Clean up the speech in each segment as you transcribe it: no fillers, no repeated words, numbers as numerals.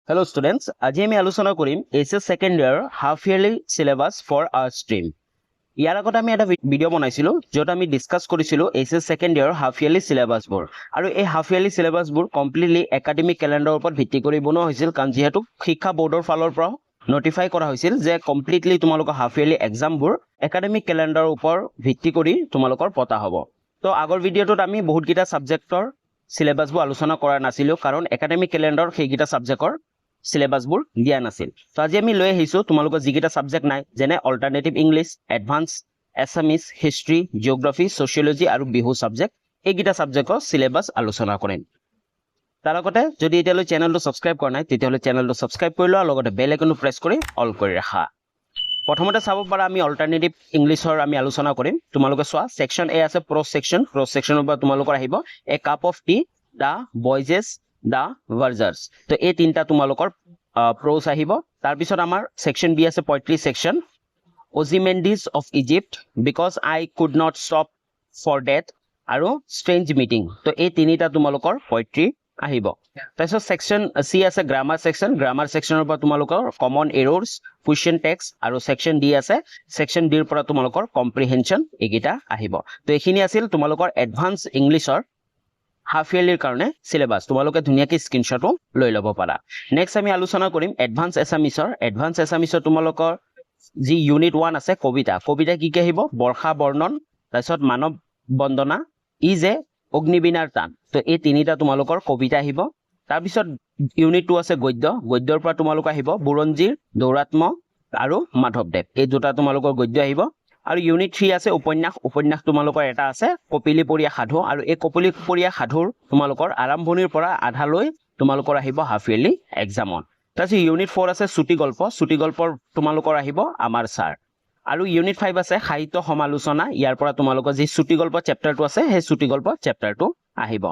Hello students, আজি আমি আলোচনা কৰিম HS second year half yearly syllabus for arts stream. ইয়াৰ আগতে আমি এটা ভিডিঅ' বনাইছিলো য'ত আমি ডিসকাস কৰিছিলো HS second year half yearly সিলেবাসবোৰ আৰু এই হাফ ইয়াৰলি সিলেবাসবোৰ কমপ্লিটলি একাডেমিক ক্যালেন্ডাৰৰ ওপৰত ভিত্তি কৰি বনোৱা হৈছিল কাৰণ যেহেতু শিক্ষা বোৰ্ডৰ ফালৰ পৰা নোটিফাই কৰা হৈছিল যে কমপ্লিটলি তোমালোকৰ হাফ ইয়াৰলি এক্সামবোৰ একাডেমিক ক্যালেন্ডাৰৰ ওপৰত ভিত্তি কৰি তোমালোকৰ পতা হ'ব। তো আগৰ ভিডিঅ'টোত আমি বহুতকেইটা সাবজেক্টৰ সিলেবাসবোৰ আলোচনা কৰা নাছিলো কাৰণ একাডেমিক ক্যালেন্ডাৰ সেইকেইটা সাবজেক্টৰ সিলেবাসবোৰ দিয়া নাছিল। তো আজি আমি লৈ আহিছো তোমালোকৰ যিকেইটা সাবজেক্ট নাই যেনে alternative English, advance Assamese, history, geography, sociology আৰু বিহু সাবজেক্ট এইকেইটা সাবজেক্টৰ সিলেবাস আলোচনা কৰিম। তাৰ লগতে যদি এতিয়ালৈ চেনেলটো সাবস্ক্ৰাইব কৰা নাই তেতিয়াহ'লে চেনেলটো সাবস্ক্ৰাইব কৰি লোৱা লগতে বেল আইকনটো প্ৰেছ কৰি অল কৰি ৰাখা। প্ৰথমতে চাব পাৰা আমি অল্টাৰনেটিভ ইংলিছৰ আমি আলোচনা কৰিম। তোমালোকে চোৱা সেকশন এ আছে প্ৰ'জ সেকশনৰ পৰা তোমালোকৰ আহিব a cup of tea, the voyages, the versions. তো এই তিনটা তোমালোকৰ প্ৰ'জ আহিব। তাৰ পিছত আমাৰ সেকশন বি আছে poetry section Ozymandias of Egypt, because I could not stop for death আৰু ষ্ট্ৰেঞ্জ মিটিং। তো এই তিনিটা তোমালোকৰ পয়েট্ৰি আহিব। তাৰপিছত সেকশন সি আছে গ্ৰামাৰ সেকশনৰ পৰা তোমালোকৰ কমন এৰৰ্ছ, কুৱেশ্যন টেক্স আৰু সেকশন ডি আছে সেকশন ডিৰ পৰা তোমালোকৰ কম্প্ৰিহেনশন এইকেইটা আহিব। তো এইখিনি আছিল তোমালোকৰ এডভান্স ইংলিছৰ হাফ ইয়াৰলিৰ কাৰণে সিলেবাস। তোমালোকে ধুনীয়াকৈ স্ক্ৰীনশ্বটো লৈ ল'ব পাৰা। নেক্সট আমি আলোচনা কৰিম এডভান্স এছামিছৰ তোমালোকৰ যি ইউনিট 1 আছে কবিতা কি আহিব বৰ্ষা বৰ্ণন, তাৰপিছত মানৱ বন্দনা, ই যে অগ্নিবীণাৰ টান। তো এই তিনিটা তোমালোকৰ কবিতা আহিব। তাৰপিছত ইউনিট 2 আছে গদ্যৰ পৰা তোমালোকৰ আহিব বুৰঞ্জীৰ দৌৰাত্ম আৰু মাধৱদেৱ, এই দুটা তোমালোকৰ গদ্য আহিব। আৰু ইউনিট 3 আছে উপন্যাস তোমালোকৰ এটা আছে কপিলীপৰীয়া সাধু, আৰু এই কপিলীপৰীয়া সাধুৰ তোমালোকৰ আৰম্ভণিৰ পৰা আধালৈ তোমালোকৰ আহিব হাফ ইয়াৰলি এক্সামত। তাৰপিছত ইউনিট 4 আছে চুটি গল্পৰ তোমালোকৰ আহিব আমাৰ ছাৰ। আৰু ইউনিট 5 আছে সাহিত্য সমালোচনা, ইয়াৰ পৰা তোমালোকৰ যি চুটি গল্প চেপ্টাৰটো আছে সেই চুটি গল্প চেপ্টাৰটো আহিব।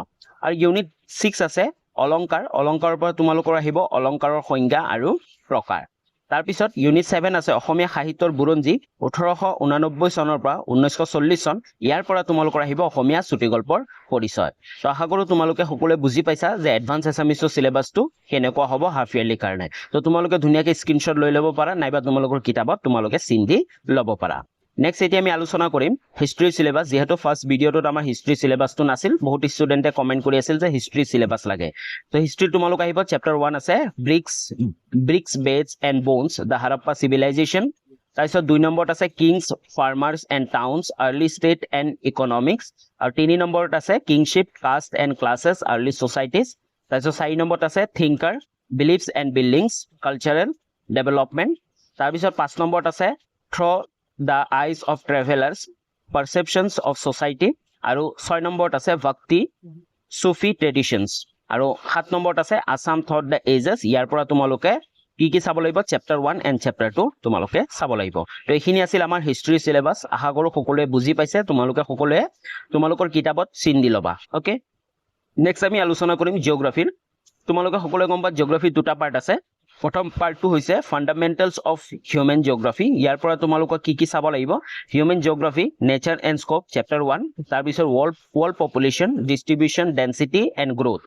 আৰু ইউনিট 6 আছে অলংকাৰৰ পৰা তোমালোকৰ আহিব অলংকাৰৰ সংজ্ঞা আৰু প্ৰকাৰ। তাৰপিছত ইউনিট 7 আছে অসমীয়া সাহিত্যৰ বুৰঞ্জী 1889 চনৰ পৰা 1940 চন, ইয়াৰ পৰা তোমালোকৰ আহিব অসমীয়া চুটি গল্পৰ পৰিচয়। তো আশা কৰোঁ তোমালোকে সকলোৱে বুজি পাইছা যে এডভান্স এছামিছৰ সিলেবাসটো কেনেকুৱা হ'ব হাফ ইয়াৰলিৰ কাৰণে। তো তোমালোকে ধুনীয়াকৈ স্ক্ৰীনশ্বট লৈ ল'ব পাৰা নাইবা তোমালোকৰ কিতাপত তোমালোকে চিন দি ল'ব পাৰা। নেক্সট এতিয়া আমি আলোচনা কৰিম হিষ্ট্ৰীৰ সিলেবাস। যেহেতু ফাৰ্ষ্ট ভিডিঅ'টোত আমাৰ হিষ্ট্ৰী সিলেবাসটো নাছিল, বহুত ষ্টুডেণ্টে কমেণ্ট কৰি আছিল যে হিষ্ট্ৰী সিলেবাস লাগে। তো হিষ্ট্ৰী তোমালোক আহিব চেপ্টাৰ 1 আছে bricks beads and bones, the Harappa civilisation. তাৰপিছত 2 নম্বৰত আছে kings, farmers and towns, early state and economics. আৰু 3 নম্বৰত আছে kinship, caste and classes, early societies. তাৰপিছত 4 নম্বৰত আছে thinker, beliefs and buildings, cultural development. তাৰপিছত 5 নম্বৰত আছে through the eyes of travellers, perceptions of society. আৰু 6 নম্বৰত আছে ভক্তি, চুফি ট্ৰেডিশ্যনছ। আৰু 7 নম্বৰত আছে আছাম থ্ৰত দ্য এজেছ, ইয়াৰ পৰা তোমালোকে কি চাব লাগিব চেপ্টাৰ 1 এণ্ড চেপ্টাৰ 2 তোমালোকে চাব লাগিব। তো এইখিনি আছিল আমাৰ হিষ্ট্ৰী সিলেবাস। আশা কৰোঁ সকলোৱে বুজি পাইছে। তোমালোকে সকলোৱে তোমালোকৰ কিতাপত চিন দি ল'বা। অ'কে, নেক্সট আমি আলোচনা কৰিম জিঅ'গ্ৰাফীৰ। তোমালোকে সকলোৱে গম পোৱা জিঅ'গ্ৰাফীৰ দুটা পাৰ্ট আছে। প্ৰথম পাৰ্টটো হৈছে ফাণ্ডামেণ্টেলছ অফ হিউমেন জিঅ'গ্ৰাফী, ইয়াৰ পৰা তোমালোকক কি চাব লাগিব human geography, nature and scope chapter 1। তাৰপিছত world population, distribution, density and growth.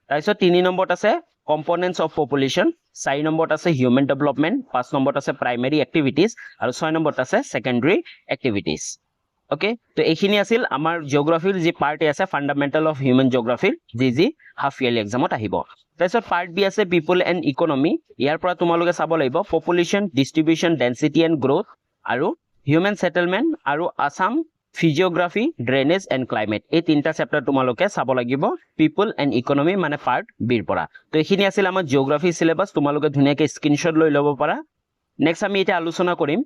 তাৰপিছত 3 নম্বৰত আছে কম্পনেণ্টছ অফ পপুলেশ্যন, 4 নম্বৰত আছে হিউমেন ডেভেলপমেণ্ট, 5 নম্বৰত আছে প্ৰাইমেৰী এক্টিভিটিজ আৰু 6 নম্বৰত আছে ছেকেণ্ডেৰী এক্টিভিটিজ। অ'কে, তো এইখিনি আছিল আমাৰ জিঅ'গ্ৰাফীৰ যি পাৰ্ট আছে ফাণ্ডামেণ্টেল অফ হিউমেন জিঅ'গ্ৰাফীৰ যি হাফ ইয়াৰলি এক্সামত আহিব। তাৰপিছত পাৰ্ট বি আছে পিপল এণ্ড ইকনমি, ইয়াৰ পৰা তোমালোকে চাব লাগিব population, distribution, density and growth আৰু হিউমেন ছেটেলমেণ্ট আৰু আছাম ফিজিঅ'গ্ৰাফী, ড্ৰেইনেজ এণ্ড ক্লাইমেট। এই তিনিটা চেপ্টাৰ তোমালোকে চাব লাগিব পিপল এণ্ড ইকনমি মানে পাৰ্ট বিৰ পৰা। তো এইখিনি আছিল আমাৰ জিঅ'গ্ৰাফী সিলেবাস। তোমালোকে ধুনীয়াকৈ স্ক্ৰীনশ্বট লৈ ল'ব পাৰা। নেক্সট আমি এতিয়া আলোচনা কৰিম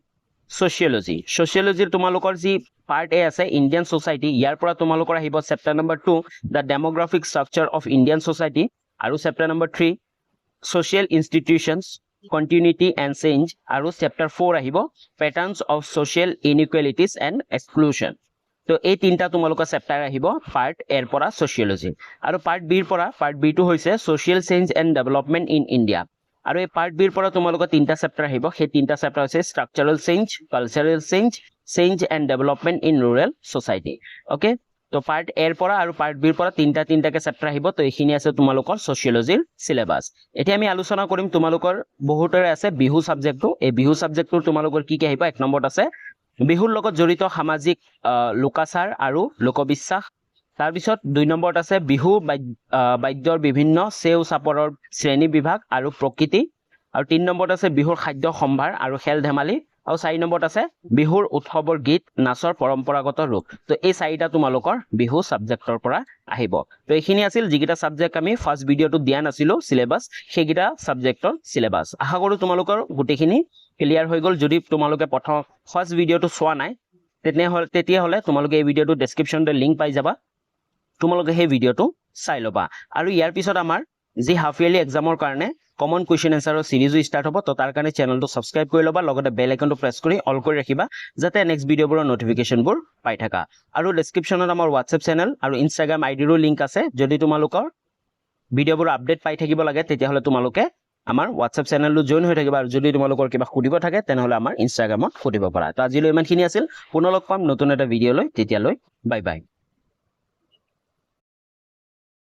ছ'চিয়লজিৰ তোমালোকৰ যি পাৰ্ট এ আছে ইণ্ডিয়ান ছ'চাইটি, ইয়াৰ পৰা তোমালোকৰ আহিব chapter number 2 the demographic structure of Indian society, আৰু chapter number 3 social institutions, continuity and change, আৰু চেপ্টাৰ 4 আহিব patterns of social inequalities and exclusion. তো এই তিনিটা তোমালোকৰ চেপ্টাৰ আহিব পাৰ্ট এৰ পৰা ছ'চিয়লজি। আৰু পাৰ্ট বিটো হৈছে social change and development in India. আৰু এই পাৰ্ট বিৰ পৰা তোমালোকৰ তিনিটা চেপ্টাৰ আহিব। সেই তিনিটা চেপ্টাৰ হৈছে structural change, cultural change and development in rural society. Okay, তো পাৰ্ট এৰ পৰা আৰু পাৰ্ট বিৰ পৰা তিনিটাকে চেপ্টাৰ আহিব তো এইখিনি আছে তোমালোকৰ ছচিয়লজিৰ সিলেবাস এতিয়া আমি আলোচনা কৰিম তোমালোকৰ বহুতৰে আছে বিহু সাবজেক্টটো এই বিহু সাবজেক্টটো তোমালোকৰ কি আহিব এক নম্বৰত আছে বিহুৰ লগত জড়িত সামাজিক লোকাচাৰ আৰু লোকবিশ্বাস তাৰ পিছত 2 নম্বৰত আছে বিহু বাদ্যৰ বিভিন্ন সেউ চাপৰৰ শ্ৰেণী বিভাগ আৰু প্ৰকৃতি আৰু 3 নম্বৰত আছে বিহুৰ খাদ্য সম্ভাৰ আৰু খেল ধেমালি আৰু 4 নম্বৰত আছে বিহুৰ উৎসৱৰ গীত নাচৰ পৰম্পৰাগত ৰূপ তো এই চাৰিটা তোমালোকৰ বিহু সাবজেক্টৰ পৰা আহিব তো এইখিনি আছিল যিকিটা সাবজেক্ট আমি ফাৰ্স্ট ভিডিওটো দিয়া নাছিলো সিলেবাস সেইকিটা সাবজেক্টৰ সিলেবাস আশা কৰো তোমালোকৰ গুটেখিনি ক্লিয়াৰ হৈ গল যদি তোমালোকে প্ৰথম ফাৰ্স্ট ভিডিওটো চোৱা নাই তেতিয়াহলে তোমালোকে এই ভিডিওটো ডেসক্ৰিপচনতে লিংক পাই যাবা তোমালোকে সেই ভিডিওটো চাই লবা আৰু ইয়াৰ পিছত আমাৰ যি হাফ ইয়াৰলি এক্সামৰ কাৰণে কমন কুৱেশ্যন এনসাৰৰ সিৰিজো স্টাৰ্ট হ'ব তো তাৰ কাৰণে চেনেলটো সাবস্ক্ৰাইব কৰি লবা লগতে বেল আইকনটো প্ৰেছ কৰি অল কৰি ৰাখিবা যাতে নেক্সট ভিডিওবোৰৰ নটিফিকেশনবোৰ পাই থাকা আৰু ডেসক্ৰিপচনত আমাৰ WhatsApp চেনেল আৰু Instagram আইডিৰো লিংক আছে যদি তোমালোকৰ ভিডিওবোৰ আপডেট পাই থাকিব লাগে তেতিয়াহলে তোমালোকে আমাৰ WhatsApp চেনেলটো জয়েন হৈ থাকিবা আৰু যদি তোমালোকৰ কিবা খুদিব থাকে তেনেহলে আমাৰ Instagramত খুদিব পাৰা তো আজিলৈ ইমানখিনি আছিল পুনৰ লগ পাম নতুন এটা ভিডিও লৈ তেতিয়ালৈ বাই বাই